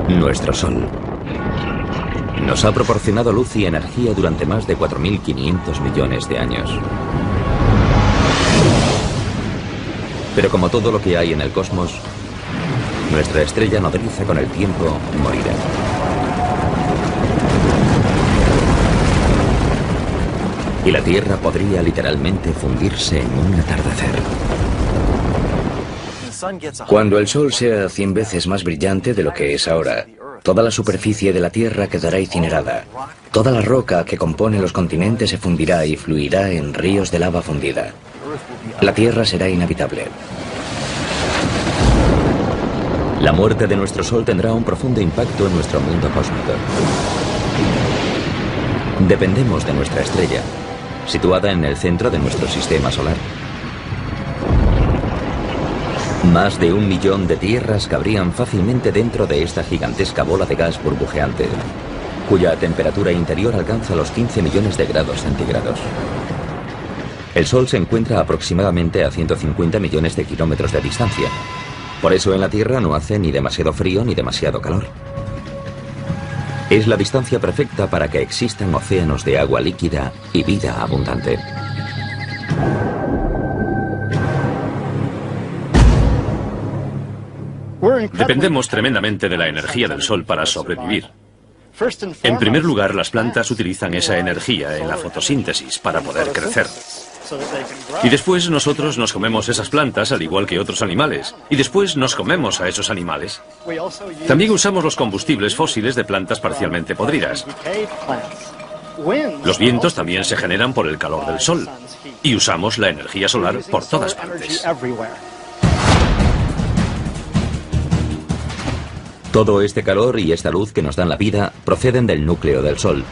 Nuestro Sol nos ha proporcionado luz y energía durante más de 4.500 millones de años. Pero como todo lo que hay en el cosmos, nuestra estrella nodriza con el tiempo morirá. Y la Tierra podría literalmente fundirse en un atardecer. Cuando el Sol sea 100 veces más brillante de lo que es ahora, toda la superficie de la Tierra quedará incinerada. Toda la roca que compone los continentes se fundirá y fluirá en ríos de lava fundida. La Tierra será inhabitable. La muerte de nuestro Sol tendrá un profundo impacto en nuestro mundo cósmico. Dependemos de nuestra estrella, situada en el centro de nuestro sistema solar. Más de 1 millón de tierras cabrían fácilmente dentro de esta gigantesca bola de gas burbujeante, cuya temperatura interior alcanza los 15 millones de grados centígrados. El Sol se encuentra aproximadamente a 150 millones de kilómetros de distancia. Por eso en la Tierra no hace ni demasiado frío ni demasiado calor. Es la distancia perfecta para que existan océanos de agua líquida y vida abundante. Dependemos tremendamente de la energía del Sol para sobrevivir. En primer lugar, las plantas utilizan esa energía en la fotosíntesis para poder crecer. Y después nosotros nos comemos esas plantas al igual que otros animales. Y después nos comemos a esos animales. También usamos los combustibles fósiles de plantas parcialmente podridas. Los vientos también se generan por el calor del Sol. Y usamos la energía solar por todas partes. Todo este calor y esta luz que nos dan la vida proceden del núcleo del Sol.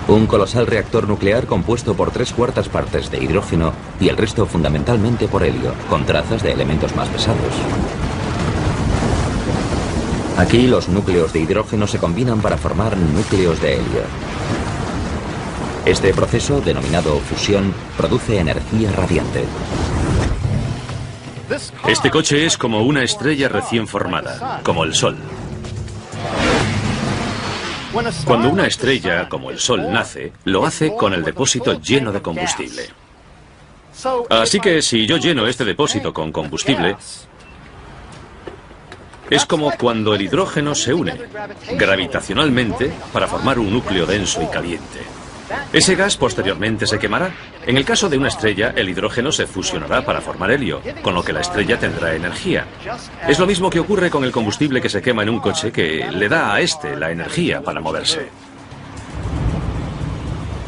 Un colosal reactor nuclear compuesto por 3/4 partes de hidrógeno y el resto fundamentalmente por helio, con trazas de elementos más pesados. Aquí los núcleos de hidrógeno se combinan para formar núcleos de helio. Este proceso, denominado fusión, produce energía radiante. Este coche es como una estrella recién formada, como el Sol. Cuando una estrella, como el Sol, nace, lo hace con el depósito lleno de combustible. Así que si yo lleno este depósito con combustible, es como cuando el hidrógeno se une gravitacionalmente para formar un núcleo denso y caliente. Ese gas posteriormente se quemará. En el caso de una estrella, el hidrógeno se fusionará para formar helio, con lo que la estrella tendrá energía. Es lo mismo que ocurre con el combustible que se quema en un coche, que le da a este la energía para moverse.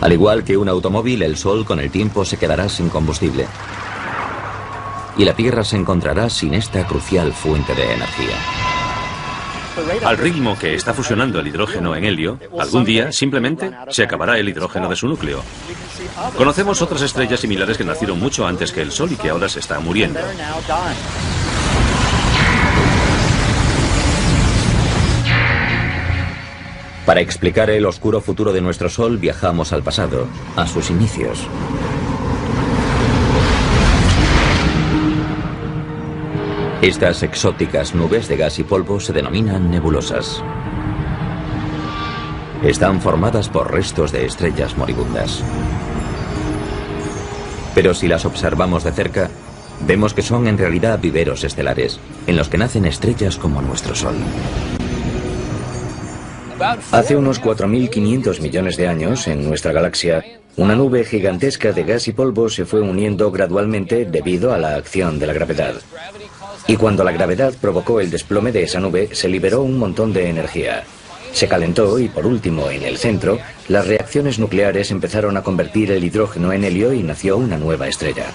Al igual que un automóvil, el Sol con el tiempo se quedará sin combustible. Y la Tierra se encontrará sin esta crucial fuente de energía. Al ritmo que está fusionando el hidrógeno en helio, algún día simplemente se acabará el hidrógeno de su núcleo. Conocemos otras estrellas similares que nacieron mucho antes que el Sol y que ahora se están muriendo. Para explicar el oscuro futuro de nuestro Sol, viajamos al pasado, a sus inicios. Estas exóticas nubes de gas y polvo se denominan nebulosas. Están formadas por restos de estrellas moribundas. Pero si las observamos de cerca, vemos que son en realidad viveros estelares, en los que nacen estrellas como nuestro Sol. Hace unos 4.500 millones de años, en nuestra galaxia, una nube gigantesca de gas y polvo se fue uniendo gradualmente debido a la acción de la gravedad. Y cuando la gravedad provocó el desplome de esa nube, se liberó un montón de energía. Se calentó y, por último, en el centro, las reacciones nucleares empezaron a convertir el hidrógeno en helio y nació una nueva estrella.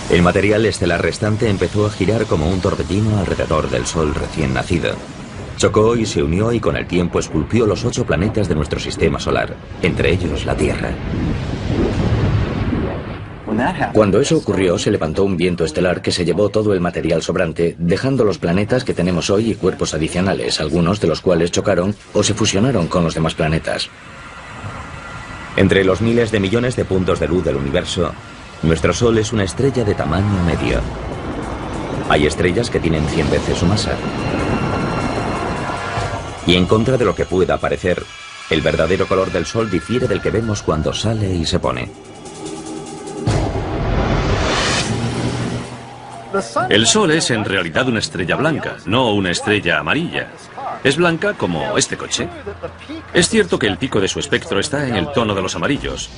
El material estelar restante empezó a girar como un torbellino alrededor del Sol recién nacido. Chocó y se unió y con el tiempo esculpió los 8 planetas de nuestro sistema solar, entre ellos la Tierra. Cuando eso ocurrió, se levantó un viento estelar que se llevó todo el material sobrante, dejando los planetas que tenemos hoy y cuerpos adicionales, algunos de los cuales chocaron o se fusionaron con los demás planetas. Entre los miles de millones de puntos de luz del universo, nuestro Sol es una estrella de tamaño medio. Hay estrellas que tienen 100 veces su masa. Y en contra de lo que pueda parecer, el verdadero color del Sol difiere del que vemos cuando sale y se pone. El Sol es en realidad una estrella blanca, no una estrella amarilla. Es blanca como este coche. Es cierto que el pico de su espectro está en el tono de los amarillos,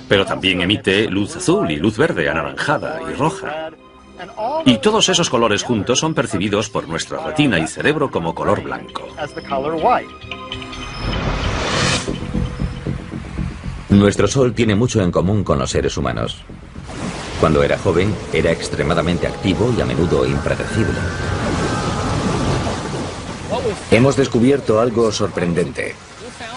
pero también emite luz azul y luz verde, anaranjada y roja. Y todos esos colores juntos son percibidos por nuestra retina y cerebro como color blanco. Nuestro Sol tiene mucho en común con los seres humanos. Cuando era joven, era extremadamente activo y a menudo impredecible. Hemos descubierto algo sorprendente.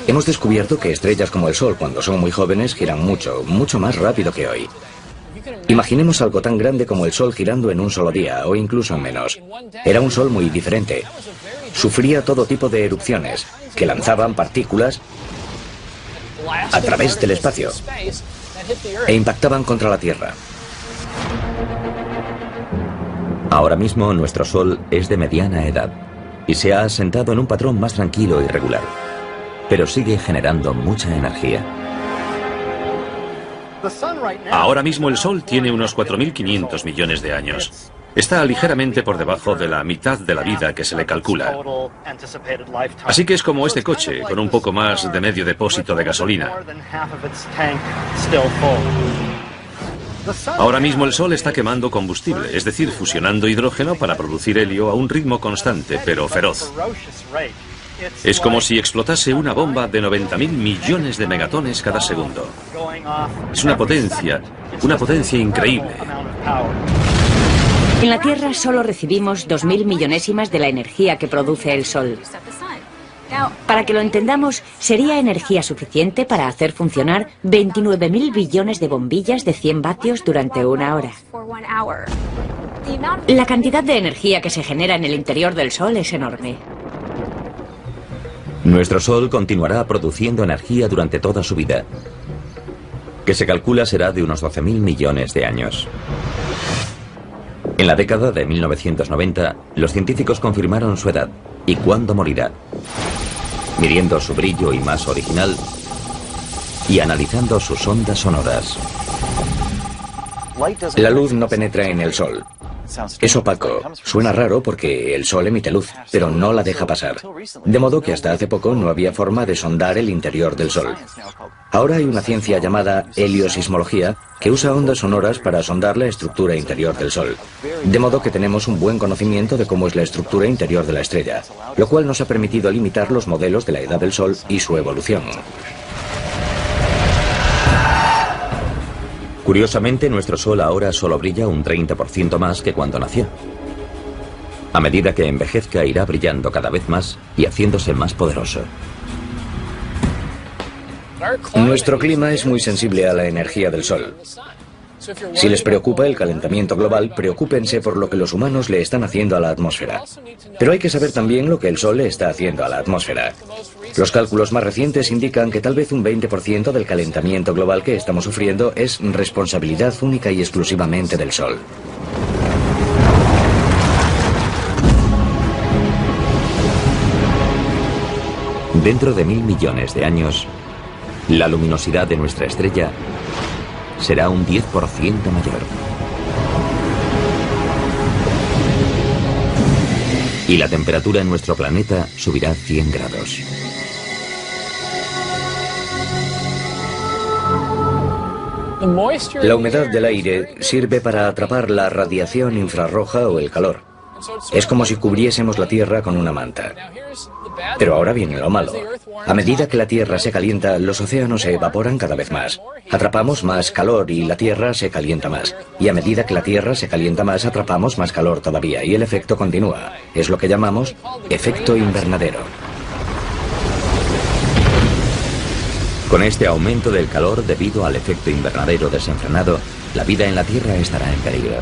Hemos descubierto que estrellas como el Sol, cuando son muy jóvenes, giran mucho, mucho más rápido que hoy. Imaginemos algo tan grande como el Sol girando en un solo día, o incluso en menos. Era un Sol muy diferente. Sufría todo tipo de erupciones, que lanzaban partículas a través del espacio e impactaban contra la Tierra. Ahora mismo nuestro Sol es de mediana edad y se ha asentado en un patrón más tranquilo y regular, pero sigue generando mucha energía. Ahora mismo el Sol tiene unos 4.500 millones de años. Está ligeramente por debajo de la mitad de la vida que se le calcula. Así que es como este coche, con un poco más de medio depósito de gasolina. Ahora mismo el Sol está quemando combustible, es decir, fusionando hidrógeno para producir helio a un ritmo constante, pero feroz. Es como si explotase una bomba de 90.000 millones de megatones cada segundo. Es una potencia increíble. En la Tierra solo recibimos 2.000 millonésimas de la energía que produce el Sol. Para que lo entendamos, sería energía suficiente para hacer funcionar 29.000 billones de bombillas de 100 vatios durante una hora. La cantidad de energía que se genera en el interior del Sol es enorme. Nuestro Sol continuará produciendo energía durante toda su vida, que se calcula será de unos 12.000 millones de años. En la década de 1990, los científicos confirmaron su edad y cuándo morirá, midiendo su brillo y masa original y analizando sus ondas sonoras. La luz no penetra en el Sol. Es opaco. Suena raro porque el Sol emite luz, pero no la deja pasar. De modo que hasta hace poco no había forma de sondar el interior del Sol. Ahora hay una ciencia llamada heliosismología que usa ondas sonoras para sondar la estructura interior del Sol. De modo que tenemos un buen conocimiento de cómo es la estructura interior de la estrella, lo cual nos ha permitido limitar los modelos de la edad del Sol y su evolución. Curiosamente, nuestro Sol ahora solo brilla un 30% más que cuando nació. A medida que envejezca, irá brillando cada vez más y haciéndose más poderoso. Nuestro clima es muy sensible a la energía del Sol. Si les preocupa el calentamiento global, preocúpense por lo que los humanos le están haciendo a la atmósfera. Pero hay que saber también lo que el Sol le está haciendo a la atmósfera. Los cálculos más recientes indican que tal vez un 20% del calentamiento global que estamos sufriendo es responsabilidad única y exclusivamente del Sol. Dentro de 1.000 millones de años, la luminosidad de nuestra estrella será un 10% mayor. Y la temperatura en nuestro planeta subirá 100 grados. La humedad del aire sirve para atrapar la radiación infrarroja o el calor. Es como si cubriésemos la Tierra con una manta. Pero ahora viene lo malo. A medida que la Tierra se calienta, los océanos se evaporan cada vez más. Atrapamos más calor y la Tierra se calienta más. Y a medida que la Tierra se calienta más, atrapamos más calor todavía. Y el efecto continúa. Es lo que llamamos efecto invernadero. Con este aumento del calor debido al efecto invernadero desenfrenado, la vida en la Tierra estará en peligro.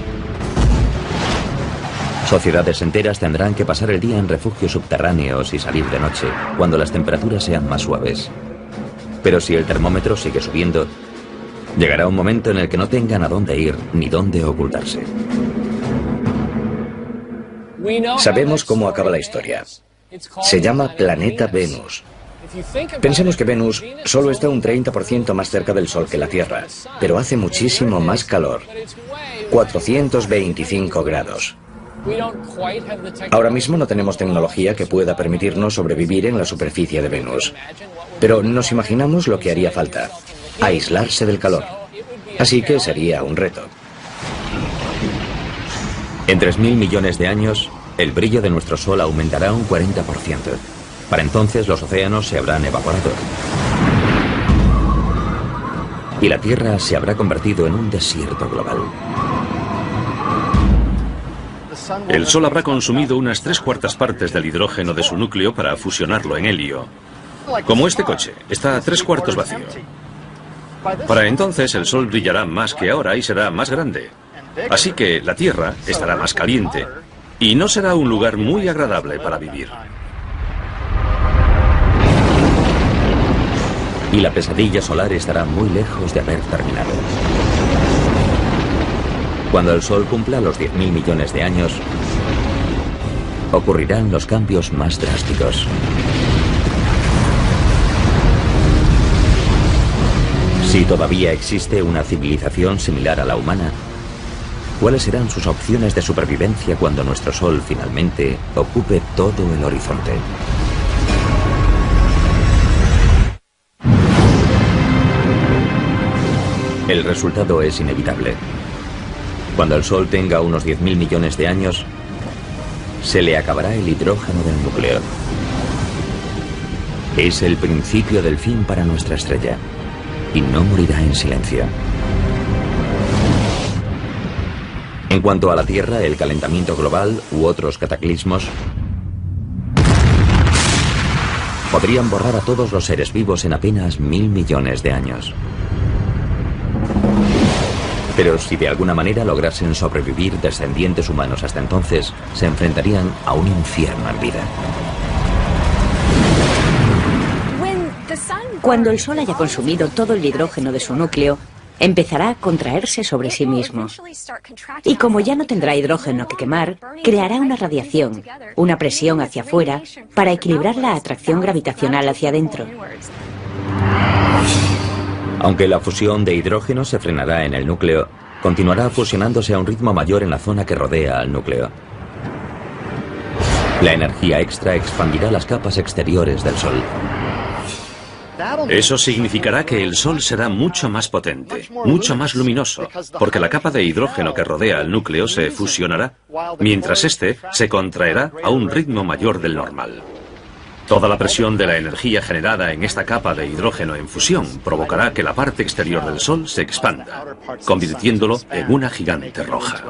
Sociedades enteras tendrán que pasar el día en refugios subterráneos y salir de noche, cuando las temperaturas sean más suaves. Pero si el termómetro sigue subiendo, llegará un momento en el que no tengan a dónde ir ni dónde ocultarse. Sabemos cómo acaba la historia. Se llama planeta Venus. Pensemos que Venus solo está un 30% más cerca del Sol que la Tierra, pero hace muchísimo más calor. 425 grados. Ahora mismo no tenemos tecnología que pueda permitirnos sobrevivir en la superficie de Venus. Pero nos imaginamos lo que haría falta: aislarse del calor. Así que sería un reto. En 3.000 millones de años, el brillo de nuestro Sol aumentará un 40%. Para entonces los océanos se habrán evaporado. Y la Tierra se habrá convertido en un desierto global. El Sol habrá consumido unas 3/4 partes del hidrógeno de su núcleo para fusionarlo en helio. Como este coche, está a 3/4 vacío. Para entonces el Sol brillará más que ahora y será más grande. Así que la Tierra estará más caliente y no será un lugar muy agradable para vivir. Y la pesadilla solar estará muy lejos de haber terminado. Cuando el Sol cumpla los 10.000 millones de años, ocurrirán los cambios más drásticos. Si todavía existe una civilización similar a la humana, ¿cuáles serán sus opciones de supervivencia cuando nuestro Sol finalmente ocupe todo el horizonte? El resultado es inevitable. Cuando el Sol tenga unos 10.000 millones de años, se le acabará el hidrógeno del núcleo. Es el principio del fin para nuestra estrella, y no morirá en silencio. En cuanto a la Tierra, el calentamiento global u otros cataclismos podrían borrar a todos los seres vivos en apenas 1.000 millones de años. Pero si de alguna manera lograsen sobrevivir descendientes humanos hasta entonces, se enfrentarían a un infierno en vida. Cuando el Sol haya consumido todo el hidrógeno de su núcleo, empezará a contraerse sobre sí mismo. Y como ya no tendrá hidrógeno que quemar, creará una radiación, una presión hacia afuera, para equilibrar la atracción gravitacional hacia adentro. Aunque la fusión de hidrógeno se frenará en el núcleo, continuará fusionándose a un ritmo mayor en la zona que rodea al núcleo. La energía extra expandirá las capas exteriores del Sol. Eso significará que el Sol será mucho más potente, mucho más luminoso, porque la capa de hidrógeno que rodea al núcleo se fusionará, mientras este se contraerá a un ritmo mayor del normal. Toda la presión de la energía generada en esta capa de hidrógeno en fusión provocará que la parte exterior del Sol se expanda, convirtiéndolo en una gigante roja.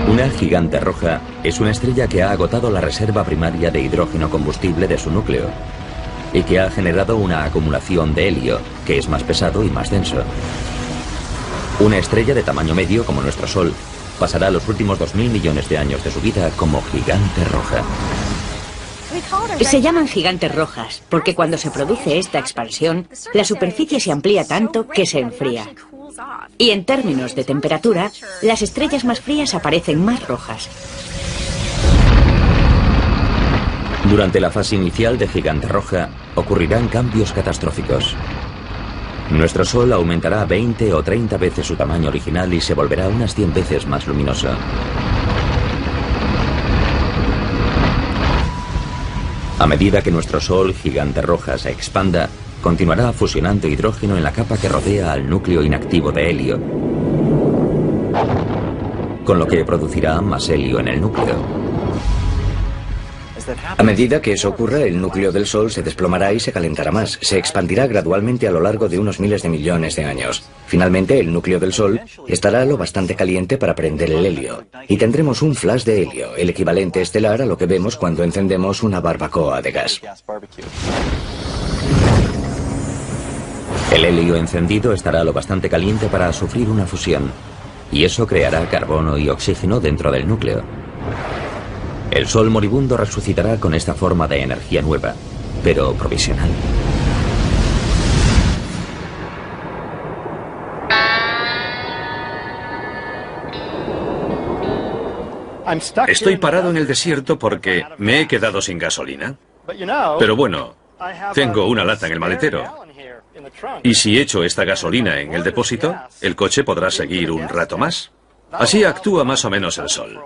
Una gigante roja es una estrella que ha agotado la reserva primaria de hidrógeno combustible de su núcleo y que ha generado una acumulación de helio, que es más pesado y más denso. Una estrella de tamaño medio como nuestro Sol pasará los últimos 2.000 millones de años de su vida como gigante roja. Se llaman gigantes rojas porque cuando se produce esta expansión, la superficie se amplía tanto que se enfría. Y en términos de temperatura, las estrellas más frías aparecen más rojas. Durante la fase inicial de gigante roja, ocurrirán cambios catastróficos. Nuestro Sol aumentará 20 o 30 veces su tamaño original y se volverá unas 100 veces más luminoso. A medida que nuestro Sol gigante roja se expanda, continuará fusionando hidrógeno en la capa que rodea al núcleo inactivo de helio, con lo que producirá más helio en el núcleo. A medida que eso ocurra, el núcleo del Sol se desplomará y se calentará más. Se expandirá gradualmente a lo largo de unos miles de millones de años. Finalmente, el núcleo del Sol estará lo bastante caliente para prender el helio. Y tendremos un flash de helio, el equivalente estelar a lo que vemos cuando encendemos una barbacoa de gas. El helio encendido estará lo bastante caliente para sufrir una fusión, y eso creará carbono y oxígeno dentro del núcleo. El Sol moribundo resucitará con esta forma de energía nueva, pero provisional. Estoy parado en el desierto porque me he quedado sin gasolina. Pero bueno, tengo una lata en el maletero. Y si echo esta gasolina en el depósito, el coche podrá seguir un rato más. Así actúa más o menos el Sol.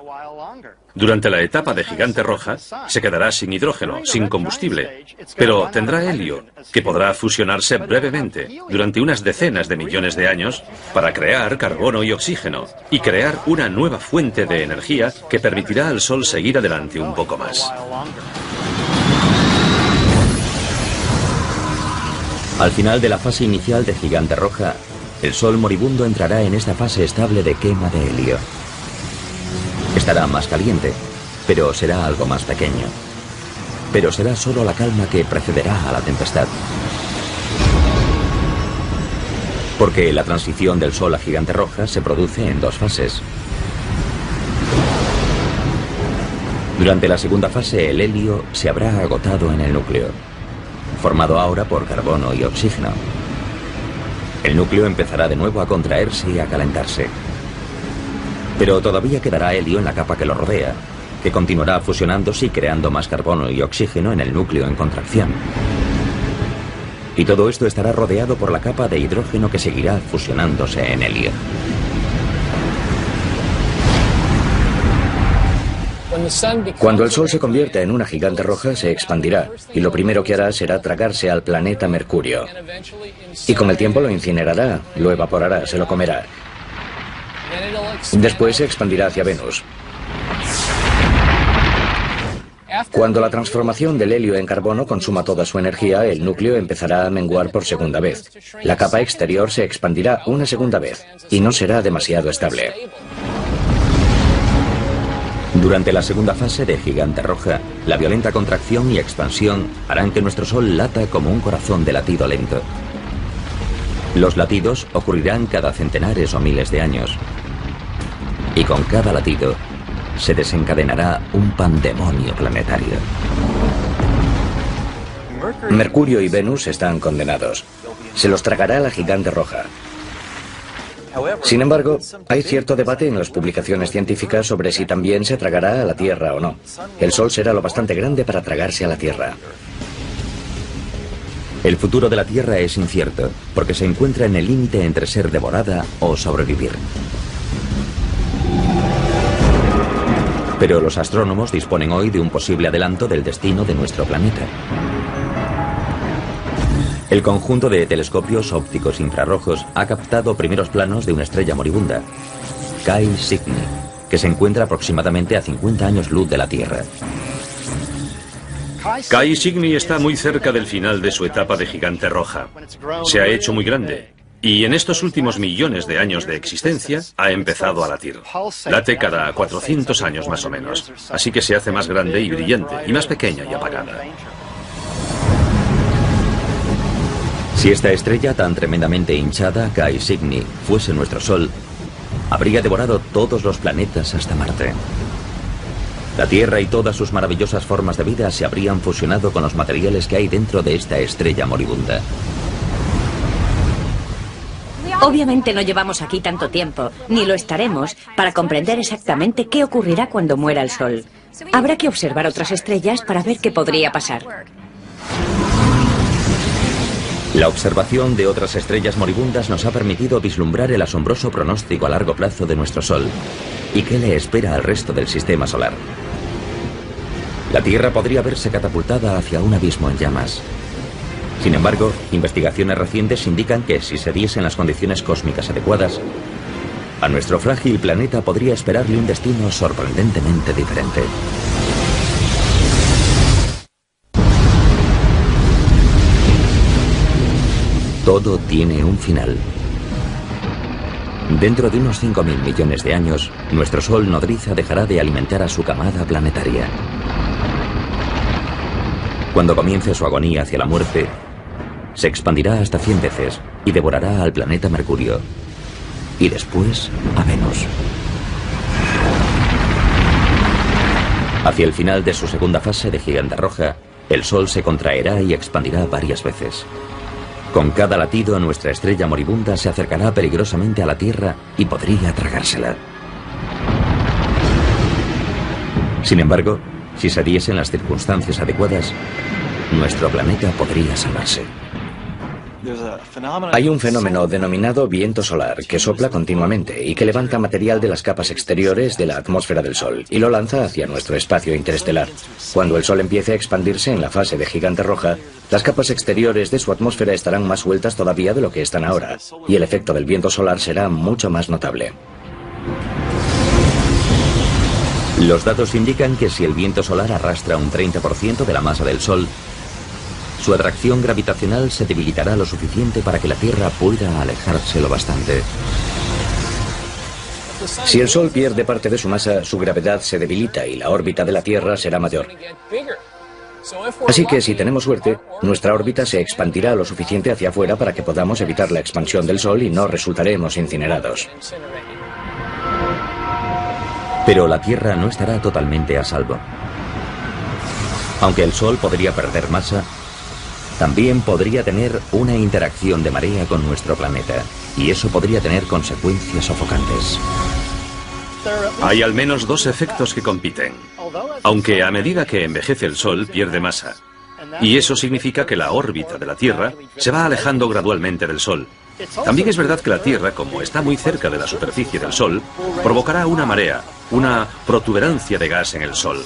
Durante la etapa de Gigante Roja, se quedará sin hidrógeno, sin combustible, pero tendrá helio, que podrá fusionarse brevemente, durante unas decenas de millones de años, para crear carbono y oxígeno, y crear una nueva fuente de energía que permitirá al Sol seguir adelante un poco más. Al final de la fase inicial de Gigante Roja, el Sol moribundo entrará en esta fase estable de quema de helio. Estará más caliente, pero será algo más pequeño. Pero será solo la calma que precederá a la tempestad. Porque la transición del Sol a Gigante Roja se produce en dos fases. Durante la segunda fase, el helio se habrá agotado en el núcleo, formado ahora por carbono y oxígeno. El núcleo empezará de nuevo a contraerse y a calentarse. Pero todavía quedará helio en la capa que lo rodea, que continuará fusionándose y creando más carbono y oxígeno en el núcleo en contracción. Y todo esto estará rodeado por la capa de hidrógeno que seguirá fusionándose en helio. Cuando el Sol se convierta en una gigante roja, se expandirá, y lo primero que hará será tragarse al planeta Mercurio. Y con el tiempo lo incinerará, lo evaporará, se lo comerá. Después se expandirá hacia Venus. Cuando la transformación del helio en carbono consuma toda su energía, el núcleo empezará a menguar por segunda vez. La capa exterior se expandirá una segunda vez, y no será demasiado estable. Durante la segunda fase de Gigante Roja, la violenta contracción y expansión harán que nuestro Sol lata como un corazón de latido lento. Los latidos ocurrirán cada centenares o miles de años. Y con cada latido se desencadenará un pandemonio planetario. Mercurio y Venus están condenados. Se los tragará la Gigante Roja. Sin embargo, hay cierto debate en las publicaciones científicas sobre si también se tragará a la Tierra o no. El Sol será lo bastante grande para tragarse a la Tierra. El futuro de la Tierra es incierto, porque se encuentra en el límite entre ser devorada o sobrevivir. Pero los astrónomos disponen hoy de un posible adelanto del destino de nuestro planeta. El conjunto de telescopios ópticos infrarrojos ha captado primeros planos de una estrella moribunda, Chi Cygni, que se encuentra aproximadamente a 50 años luz de la Tierra. Chi Cygni está muy cerca del final de su etapa de Gigante Roja. Se ha hecho muy grande. Y en estos últimos millones de años de existencia ha empezado a latir. Late cada 400 años más o menos. Así que se hace más grande y brillante, y más pequeña y apagada. Si esta estrella tan tremendamente hinchada, Chi Cygni, fuese nuestro Sol, habría devorado todos los planetas hasta Marte. La Tierra y todas sus maravillosas formas de vida se habrían fusionado con los materiales que hay dentro de esta estrella moribunda. Obviamente no llevamos aquí tanto tiempo, ni lo estaremos, para comprender exactamente qué ocurrirá cuando muera el Sol. Habrá que observar otras estrellas para ver qué podría pasar. La observación de otras estrellas moribundas nos ha permitido vislumbrar el asombroso pronóstico a largo plazo de nuestro Sol y qué le espera al resto del sistema solar. La Tierra podría verse catapultada hacia un abismo en llamas. Sin embargo, investigaciones recientes indican que si se diesen las condiciones cósmicas adecuadas, a nuestro frágil planeta podría esperarle un destino sorprendentemente diferente. Todo tiene un final. Dentro de unos 5.000 millones de años, nuestro Sol nodriza dejará de alimentar a su camada planetaria. Cuando comience su agonía hacia la muerte, se expandirá hasta 100 veces y devorará al planeta Mercurio, y después a Venus. Hacia el final de su segunda fase de Gigante Roja, el Sol se contraerá y expandirá varias veces. Con cada latido, nuestra estrella moribunda se acercará peligrosamente a la Tierra y podría tragársela. Sin embargo, si se diesen las circunstancias adecuadas, nuestro planeta podría salvarse. Hay un fenómeno denominado viento solar que sopla continuamente y que levanta material de las capas exteriores de la atmósfera del Sol y lo lanza hacia nuestro espacio interestelar. Cuando el Sol empiece a expandirse en la fase de gigante roja, las capas exteriores de su atmósfera estarán más sueltas todavía de lo que están ahora, y el efecto del viento solar será mucho más notable. Los datos indican que si el viento solar arrastra un 30% de la masa del Sol, su atracción gravitacional se debilitará lo suficiente para que la Tierra pueda alejarse lo bastante. Si el Sol pierde parte de su masa, su gravedad se debilita y la órbita de la Tierra será mayor. Así que si tenemos suerte, nuestra órbita se expandirá lo suficiente hacia afuera para que podamos evitar la expansión del Sol y no resultaremos incinerados. Pero la Tierra no estará totalmente a salvo. Aunque el Sol podría perder masa, también podría tener una interacción de marea con nuestro planeta, y eso podría tener consecuencias sofocantes. Hay al menos dos efectos que compiten. Aunque a medida que envejece el Sol pierde masa, y eso significa que la órbita de la Tierra se va alejando gradualmente del Sol. También es verdad que la Tierra, como está muy cerca de la superficie del Sol, provocará una marea, una protuberancia de gas en el Sol.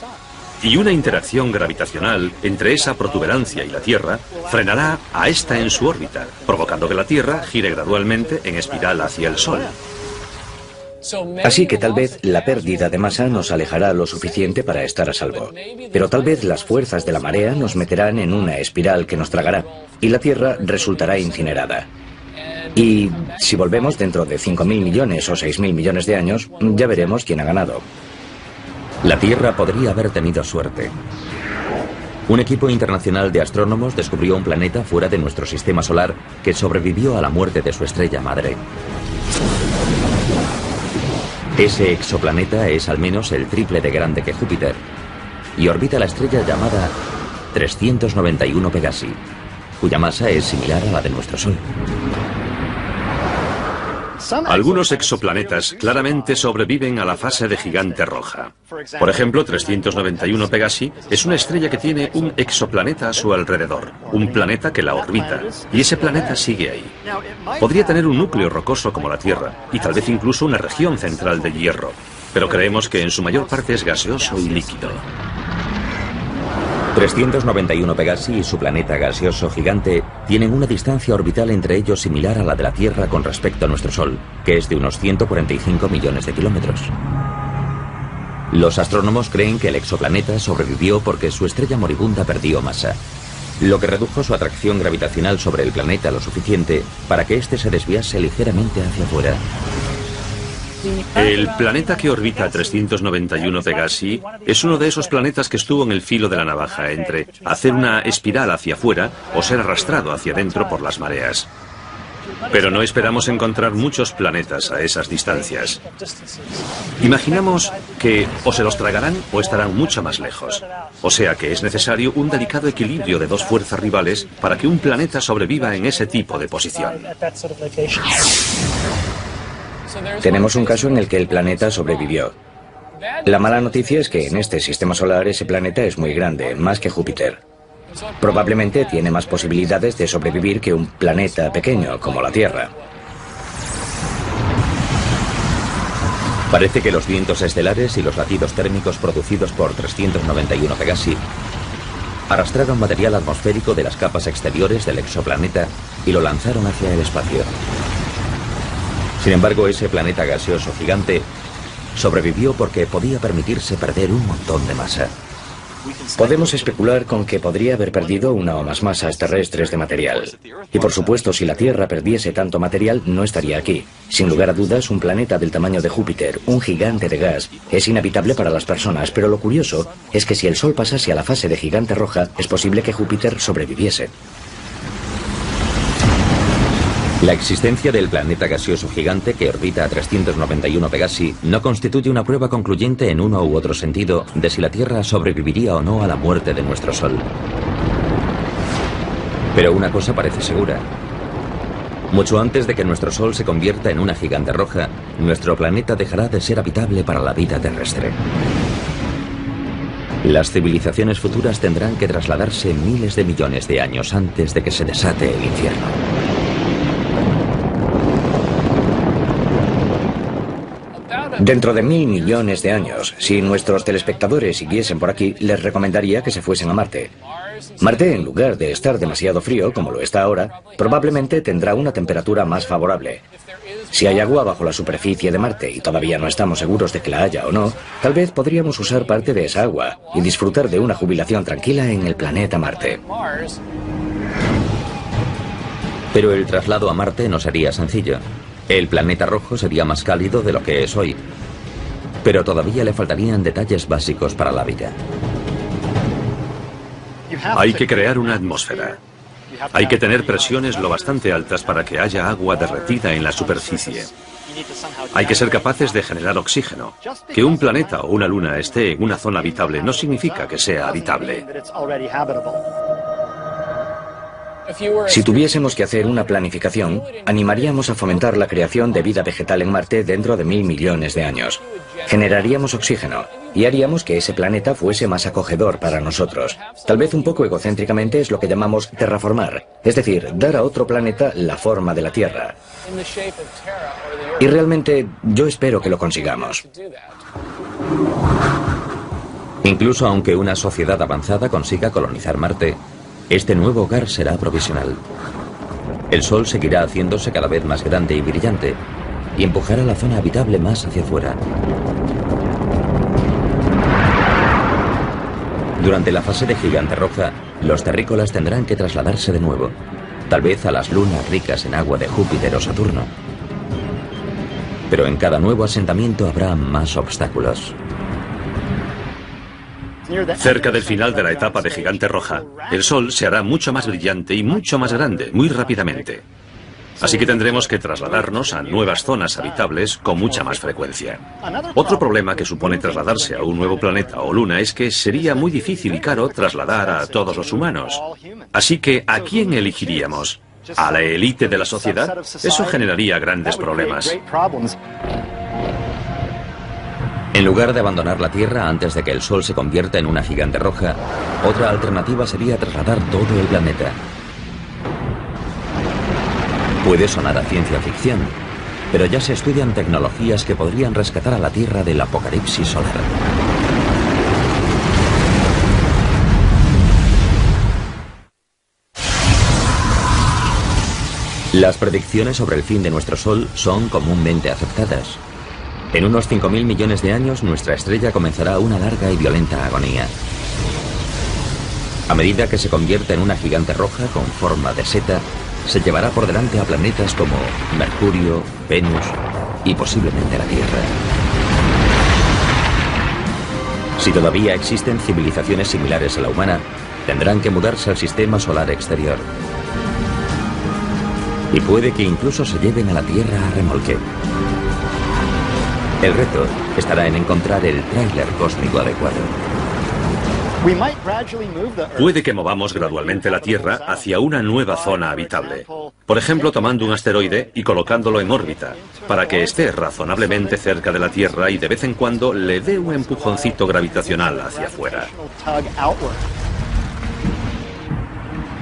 Y una interacción gravitacional entre esa protuberancia y la Tierra frenará a esta en su órbita, provocando que la Tierra gire gradualmente en espiral hacia el Sol. Así que tal vez la pérdida de masa nos alejará lo suficiente para estar a salvo. Pero tal vez las fuerzas de la marea nos meterán en una espiral que nos tragará, y la Tierra resultará incinerada. Y si volvemos dentro de 5.000 millones o 6.000 millones de años, ya veremos quién ha ganado. La Tierra podría haber tenido suerte. Un equipo internacional de astrónomos descubrió un planeta fuera de nuestro sistema solar que sobrevivió a la muerte de su estrella madre. Ese exoplaneta es al menos el triple de grande que Júpiter y orbita la estrella llamada 391 Pegasi, cuya masa es similar a la de nuestro Sol. Algunos exoplanetas claramente sobreviven a la fase de gigante roja. Por ejemplo, 391 Pegasi es una estrella que tiene un exoplaneta a su alrededor, un planeta que la orbita, y ese planeta sigue ahí. Podría tener un núcleo rocoso como la Tierra, y tal vez incluso una región central de hierro, pero creemos que en su mayor parte es gaseoso y líquido. 391 Pegasi y su planeta gaseoso gigante tienen una distancia orbital entre ellos similar a la de la Tierra con respecto a nuestro Sol, que es de unos 145 millones de kilómetros. Los astrónomos creen que el exoplaneta sobrevivió porque su estrella moribunda perdió masa, lo que redujo su atracción gravitacional sobre el planeta lo suficiente para que éste se desviase ligeramente hacia afuera. El planeta que orbita 391 Pegasi es uno de esos planetas que estuvo en el filo de la navaja entre hacer una espiral hacia afuera o ser arrastrado hacia adentro por las mareas. Pero no esperamos encontrar muchos planetas a esas distancias. Imaginamos que o se los tragarán o estarán mucho más lejos. O sea que es necesario un delicado equilibrio de dos fuerzas rivales para que un planeta sobreviva en ese tipo de posición. Tenemos un caso en el que el planeta sobrevivió. La mala noticia es que en este sistema solar ese planeta es muy grande, más que Júpiter. Probablemente tiene más posibilidades de sobrevivir que un planeta pequeño como la Tierra. Parece que los vientos estelares y los latidos térmicos producidos por 391 Pegasi arrastraron material atmosférico de las capas exteriores del exoplaneta y lo lanzaron hacia el espacio. Sin embargo, ese planeta gaseoso gigante sobrevivió porque podía permitirse perder un montón de masa. Podemos especular con que podría haber perdido una o más masas terrestres de material. Y por supuesto, si la Tierra perdiese tanto material, no estaría aquí. Sin lugar a dudas, un planeta del tamaño de Júpiter, un gigante de gas, es inhabitable para las personas, pero lo curioso es que si el Sol pasase a la fase de gigante roja, es posible que Júpiter sobreviviese. La existencia del planeta gaseoso gigante que orbita a 391 Pegasi no constituye una prueba concluyente en uno u otro sentido de si la Tierra sobreviviría o no a la muerte de nuestro Sol. Pero una cosa parece segura. Mucho antes de que nuestro Sol se convierta en una gigante roja, nuestro planeta dejará de ser habitable para la vida terrestre. Las civilizaciones futuras tendrán que trasladarse miles de millones de años antes de que se desate el infierno. Dentro de 1000 millones de años, si nuestros telespectadores siguiesen por aquí, les recomendaría que se fuesen a Marte. Marte, en lugar de estar demasiado frío, como lo está ahora, probablemente tendrá una temperatura más favorable. Si hay agua bajo la superficie de Marte y todavía no estamos seguros de que la haya o no, tal vez podríamos usar parte de esa agua y disfrutar de una jubilación tranquila en el planeta Marte. Pero el traslado a Marte no sería sencillo. El planeta rojo sería más cálido de lo que es hoy. Pero todavía le faltarían detalles básicos para la vida. Hay que crear una atmósfera. Hay que tener presiones lo bastante altas para que haya agua derretida en la superficie. Hay que ser capaces de generar oxígeno. Que un planeta o una luna esté en una zona habitable no significa que sea habitable. Si tuviésemos que hacer una planificación, animaríamos a fomentar la creación de vida vegetal en Marte dentro de 1000 millones de años. Generaríamos oxígeno y haríamos que ese planeta fuese más acogedor para nosotros. Tal vez un poco egocéntricamente es lo que llamamos terraformar, es decir, dar a otro planeta la forma de la Tierra. Y realmente yo espero que lo consigamos. Incluso aunque una sociedad avanzada consiga colonizar Marte, este nuevo hogar será provisional. El Sol seguirá haciéndose cada vez más grande y brillante y empujará la zona habitable más hacia afuera. Durante la fase de gigante roja, los terrícolas tendrán que trasladarse de nuevo, tal vez a las lunas ricas en agua de Júpiter o Saturno. Pero en cada nuevo asentamiento habrá más obstáculos. Cerca del final de la etapa de gigante roja, el Sol se hará mucho más brillante y mucho más grande, muy rápidamente. Así que tendremos que trasladarnos a nuevas zonas habitables con mucha más frecuencia. Otro problema que supone trasladarse a un nuevo planeta o luna es que sería muy difícil y caro trasladar a todos los humanos. Así que, ¿a quién elegiríamos? ¿A la élite de la sociedad? Eso generaría grandes problemas. En lugar de abandonar la Tierra antes de que el Sol se convierta en una gigante roja, otra alternativa sería trasladar todo el planeta. Puede sonar a ciencia ficción, pero ya se estudian tecnologías que podrían rescatar a la Tierra del apocalipsis solar. Las predicciones sobre el fin de nuestro Sol son comúnmente aceptadas. En unos 5.000 millones de años, nuestra estrella comenzará una larga y violenta agonía. A medida que se convierta en una gigante roja con forma de seta, se llevará por delante a planetas como Mercurio, Venus y posiblemente la Tierra. Si todavía existen civilizaciones similares a la humana, tendrán que mudarse al sistema solar exterior. Y puede que incluso se lleven a la Tierra a remolque. El reto estará en encontrar el tráiler cósmico adecuado. Puede que movamos gradualmente la Tierra hacia una nueva zona habitable. Por ejemplo, tomando un asteroide y colocándolo en órbita, para que esté razonablemente cerca de la Tierra y de vez en cuando le dé un empujoncito gravitacional hacia afuera.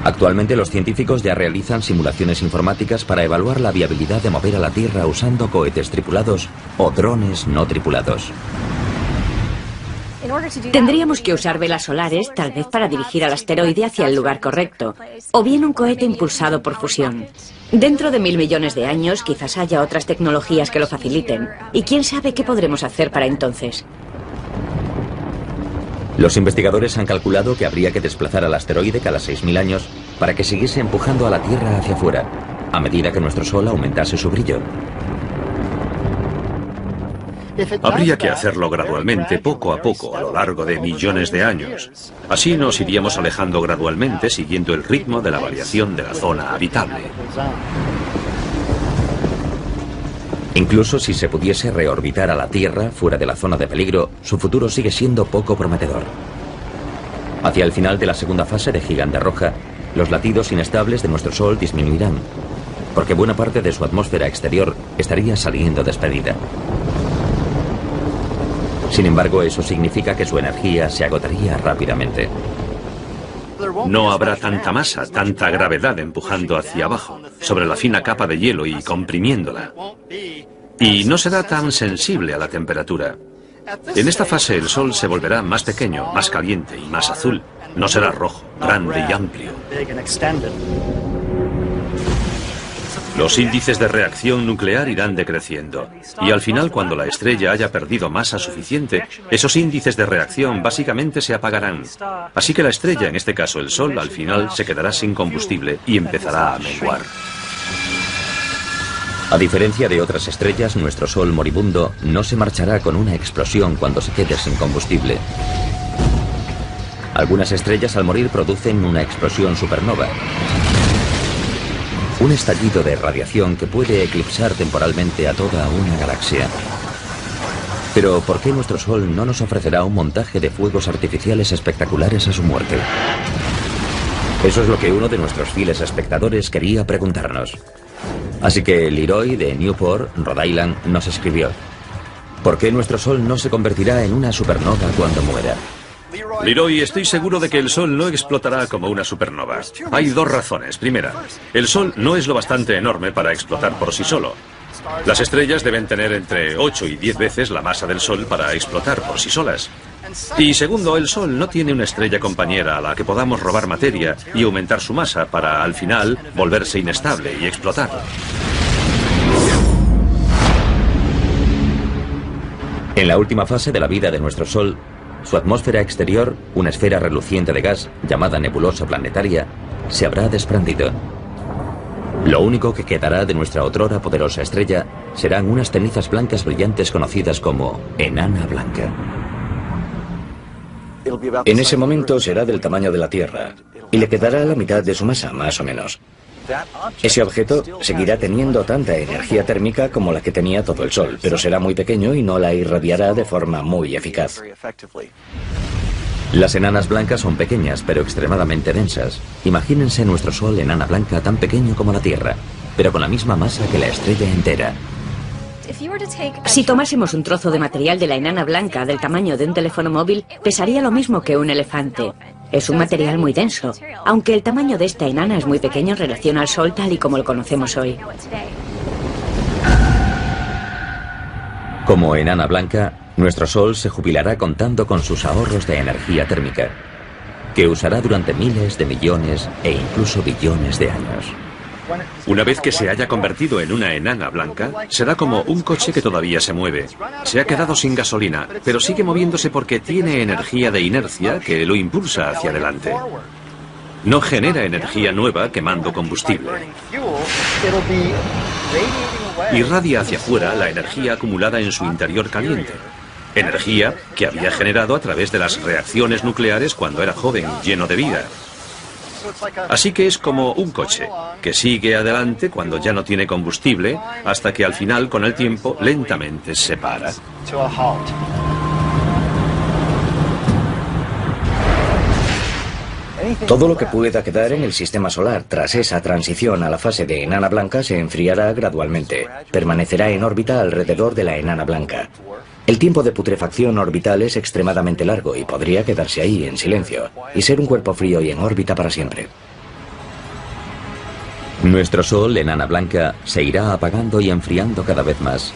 Actualmente los científicos ya realizan simulaciones informáticas para evaluar la viabilidad de mover a la Tierra usando cohetes tripulados o drones no tripulados. Tendríamos que usar velas solares, tal vez para dirigir al asteroide hacia el lugar correcto, o bien un cohete impulsado por fusión. Dentro de 1000 millones de años quizás haya otras tecnologías que lo faciliten, y quién sabe qué podremos hacer para entonces. Los investigadores han calculado que habría que desplazar al asteroide cada 6000 años para que siguiese empujando a la Tierra hacia afuera, a medida que nuestro Sol aumentase su brillo. Habría que hacerlo gradualmente, poco a poco, a lo largo de millones de años. Así nos iríamos alejando gradualmente siguiendo el ritmo de la variación de la zona habitable. Incluso si se pudiese reorbitar a la Tierra fuera de la zona de peligro, su futuro sigue siendo poco prometedor. Hacia el final de la segunda fase de Gigante Roja, los latidos inestables de nuestro Sol disminuirán, porque buena parte de su atmósfera exterior estaría saliendo despedida. Sin embargo, eso significa que su energía se agotaría rápidamente. No habrá tanta masa, tanta gravedad empujando hacia abajo, sobre la fina capa de hielo y comprimiéndola. Y no será tan sensible a la temperatura. En esta fase el Sol se volverá más pequeño, más caliente y más azul. No será rojo, grande y amplio. Los índices de reacción nuclear irán decreciendo. Y al final, cuando la estrella haya perdido masa suficiente, esos índices de reacción básicamente se apagarán. Así que la estrella, en este caso el Sol, al final se quedará sin combustible y empezará a menguar. A diferencia de otras estrellas, nuestro Sol moribundo no se marchará con una explosión cuando se quede sin combustible. Algunas estrellas al morir producen una explosión supernova. Un estallido de radiación que puede eclipsar temporalmente a toda una galaxia. Pero ¿por qué nuestro Sol no nos ofrecerá un montaje de fuegos artificiales espectaculares a su muerte? Eso es lo que uno de nuestros fieles espectadores quería preguntarnos. Así que Leroy de Newport, Rhode Island, nos escribió: ¿por qué nuestro Sol no se convertirá en una supernova cuando muera? Leroy, estoy seguro de que el Sol no explotará como una supernova. Hay dos razones. Primera, el Sol no es lo bastante enorme para explotar por sí solo. Las estrellas deben tener entre 8 y 10 veces la masa del Sol para explotar por sí solas. Y segundo, el Sol no tiene una estrella compañera a la que podamos robar materia y aumentar su masa para, al final, volverse inestable y explotar. En la última fase de la vida de nuestro Sol, su atmósfera exterior, una esfera reluciente de gas llamada nebulosa planetaria, se habrá desprendido. Lo único que quedará de nuestra otrora poderosa estrella serán unas cenizas blancas brillantes conocidas como enana blanca. En ese momento será del tamaño de la Tierra y le quedará la mitad de su masa, más o menos. Ese objeto seguirá teniendo tanta energía térmica como la que tenía todo el Sol, pero será muy pequeño y no la irradiará de forma muy eficaz. Las enanas blancas son pequeñas, pero extremadamente densas. Imagínense nuestro Sol enana blanca tan pequeño como la Tierra, pero con la misma masa que la estrella entera. Si tomásemos un trozo de material de la enana blanca del tamaño de un teléfono móvil, pesaría lo mismo que un elefante. Es un material muy denso, aunque el tamaño de esta enana es muy pequeño en relación al Sol tal y como lo conocemos hoy. Como enana blanca, nuestro Sol se jubilará contando con sus ahorros de energía térmica, que usará durante miles de millones e incluso billones de años. Una vez que se haya convertido en una enana blanca, será como un coche que todavía se mueve. Se ha quedado sin gasolina, pero sigue moviéndose porque tiene energía de inercia que lo impulsa hacia adelante. No genera energía nueva quemando combustible. Irradia hacia afuera la energía acumulada en su interior caliente. Energía que había generado a través de las reacciones nucleares cuando era joven y lleno de vida. Así que es como un coche, que sigue adelante cuando ya no tiene combustible, hasta que al final, con el tiempo, lentamente se para. Todo lo que pueda quedar en el sistema solar tras esa transición a la fase de enana blanca se enfriará gradualmente. Permanecerá en órbita alrededor de la enana blanca. El tiempo de putrefacción orbital es extremadamente largo y podría quedarse ahí en silencio y ser un cuerpo frío y en órbita para siempre. Nuestro Sol, enana blanca, se irá apagando y enfriando cada vez más.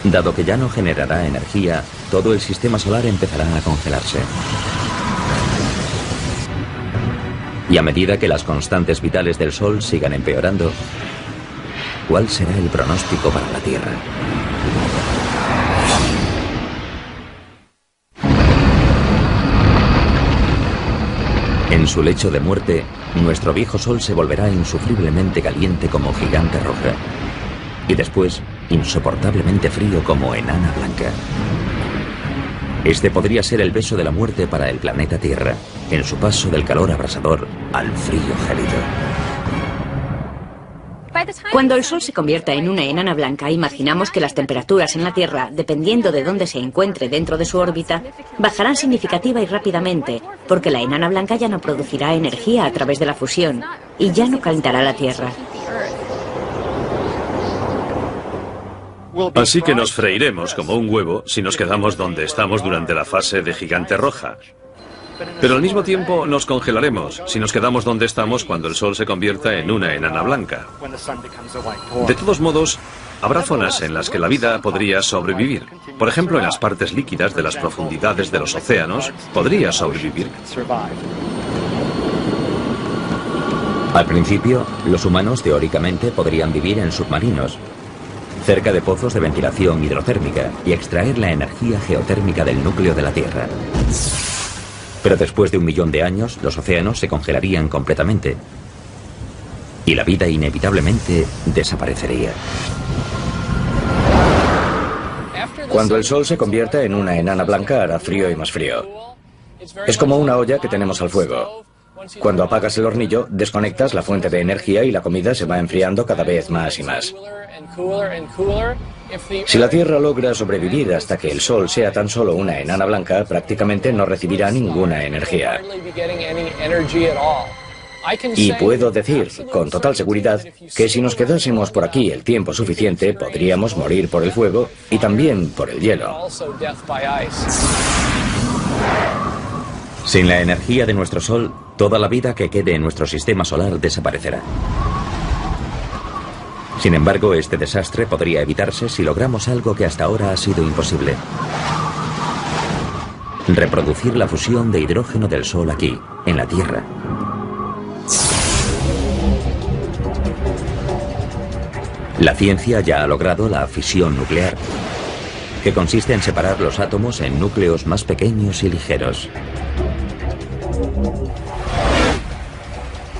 Dado que ya no generará energía, todo el sistema solar empezará a congelarse. Y a medida que las constantes vitales del Sol sigan empeorando, ¿cuál será el pronóstico para la Tierra? En su lecho de muerte, nuestro viejo Sol se volverá insufriblemente caliente como gigante roja. Y después, insoportablemente frío como enana blanca. Este podría ser el beso de la muerte para el planeta Tierra, en su paso del calor abrasador al frío gélido. Cuando el Sol se convierta en una enana blanca, imaginamos que las temperaturas en la Tierra, dependiendo de dónde se encuentre dentro de su órbita, bajarán significativa y rápidamente, porque la enana blanca ya no producirá energía a través de la fusión y ya no calentará la Tierra. Así que nos freiremos como un huevo si nos quedamos donde estamos durante la fase de gigante roja. Pero al mismo tiempo nos congelaremos si nos quedamos donde estamos cuando el Sol se convierta en una enana blanca. De todos modos, habrá zonas en las que la vida podría sobrevivir. Por ejemplo, en las partes líquidas de las profundidades de los océanos, podría sobrevivir. Al principio, los humanos teóricamente podrían vivir en submarinos, cerca de pozos de ventilación hidrotérmica y extraer la energía geotérmica del núcleo de la Tierra. Pero después de 1 millón de años, los océanos se congelarían completamente y la vida inevitablemente desaparecería. Cuando el Sol se convierta en una enana blanca, hará frío y más frío. Es como una olla que tenemos al fuego. Cuando apagas el hornillo, desconectas la fuente de energía y la comida se va enfriando cada vez más y más. Si la Tierra logra sobrevivir hasta que el Sol sea tan solo una enana blanca, prácticamente no recibirá ninguna energía. Y puedo decir, con total seguridad, que si nos quedásemos por aquí el tiempo suficiente, podríamos morir por el fuego y también por el hielo. Sin la energía de nuestro Sol, toda la vida que quede en nuestro sistema solar desaparecerá. Sin embargo, este desastre podría evitarse si logramos algo que hasta ahora ha sido imposible: reproducir la fusión de hidrógeno del Sol aquí, en la Tierra. La ciencia ya ha logrado la fisión nuclear, que consiste en separar los átomos en núcleos más pequeños y ligeros.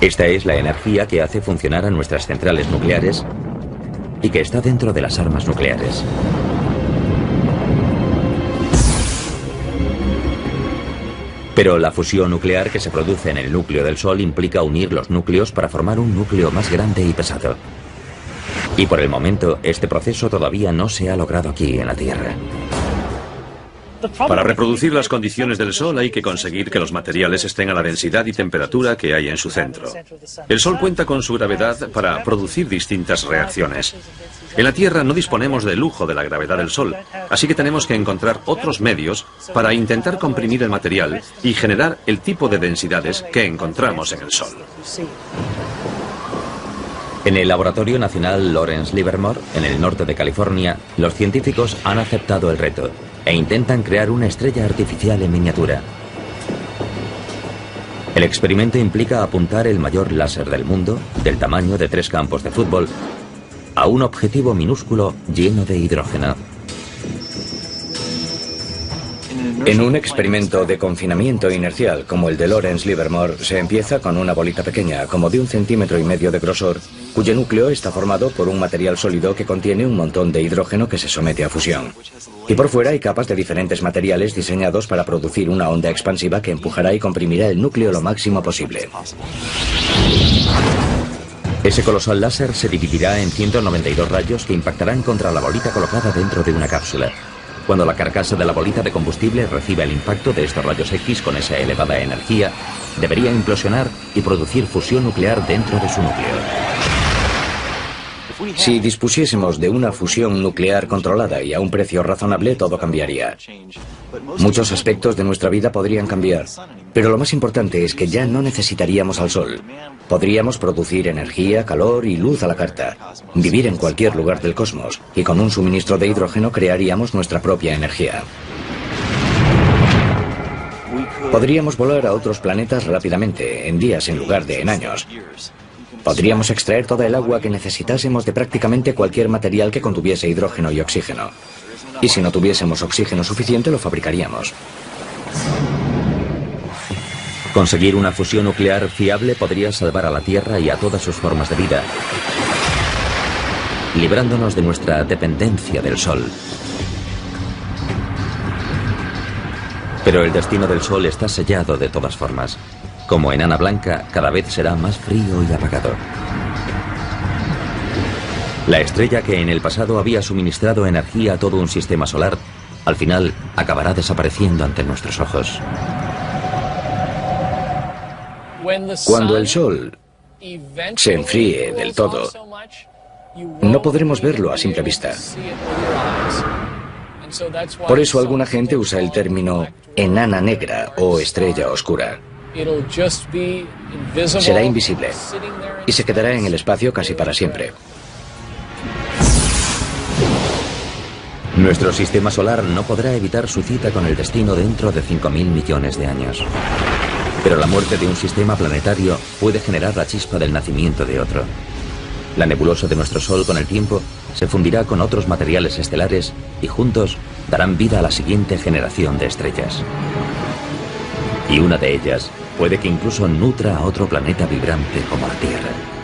Esta es la energía que hace funcionar a nuestras centrales nucleares y que está dentro de las armas nucleares. Pero la fusión nuclear que se produce en el núcleo del Sol implica unir los núcleos para formar un núcleo más grande y pesado. Y por el momento, este proceso todavía no se ha logrado aquí en la Tierra. Para reproducir las condiciones del Sol hay que conseguir que los materiales estén a la densidad y temperatura que hay en su centro. El Sol cuenta con su gravedad para producir distintas reacciones. En la Tierra no disponemos del lujo de la gravedad del Sol, así que tenemos que encontrar otros medios para intentar comprimir el material y generar el tipo de densidades que encontramos en el Sol. En el Laboratorio Nacional Lawrence Livermore, en el norte de California, los científicos han aceptado el reto e intentan crear una estrella artificial en miniatura. El experimento implica apuntar el mayor láser del mundo, del tamaño de 3 campos de fútbol, a un objetivo minúsculo lleno de hidrógeno. En un experimento de confinamiento inercial como el de Lawrence Livermore, se empieza con una bolita pequeña, como de 1,5 centímetros de grosor, cuyo núcleo está formado por un material sólido que contiene un montón de hidrógeno que se somete a fusión. Y por fuera hay capas de diferentes materiales diseñados para producir una onda expansiva que empujará y comprimirá el núcleo lo máximo posible. Ese colosal láser se dividirá en 192 rayos que impactarán contra la bolita colocada dentro de una cápsula. Cuando la carcasa de la bolita de combustible reciba el impacto de estos rayos X con esa elevada energía, debería implosionar y producir fusión nuclear dentro de su núcleo. Si dispusiésemos de una fusión nuclear controlada y a un precio razonable, todo cambiaría. Muchos aspectos de nuestra vida podrían cambiar, pero lo más importante es que ya no necesitaríamos al Sol. Podríamos producir energía, calor y luz a la carta, vivir en cualquier lugar del cosmos, y con un suministro de hidrógeno crearíamos nuestra propia energía. Podríamos volar a otros planetas rápidamente, en días en lugar de en años. Podríamos extraer toda el agua que necesitásemos de prácticamente cualquier material que contuviese hidrógeno y oxígeno. Y si no tuviésemos oxígeno suficiente, lo fabricaríamos. Conseguir una fusión nuclear fiable podría salvar a la Tierra y a todas sus formas de vida, librándonos de nuestra dependencia del Sol. Pero el destino del Sol está sellado de todas formas. Como enana blanca, cada vez será más frío y apagado. La estrella que en el pasado había suministrado energía a todo un sistema solar, al final acabará desapareciendo ante nuestros ojos. Cuando el Sol se enfríe del todo, no podremos verlo a simple vista. Por eso alguna gente usa el término enana negra o estrella oscura. Será invisible y se quedará en el espacio casi para siempre. Nuestro sistema solar no podrá evitar su cita con el destino dentro de 5.000 millones de años. Pero la muerte de un sistema planetario puede generar la chispa del nacimiento de otro. La nebulosa de nuestro Sol con el tiempo se fundirá con otros materiales estelares y juntos darán vida a la siguiente generación de estrellas. Y una de ellas puede que incluso nutra a otro planeta vibrante como la Tierra.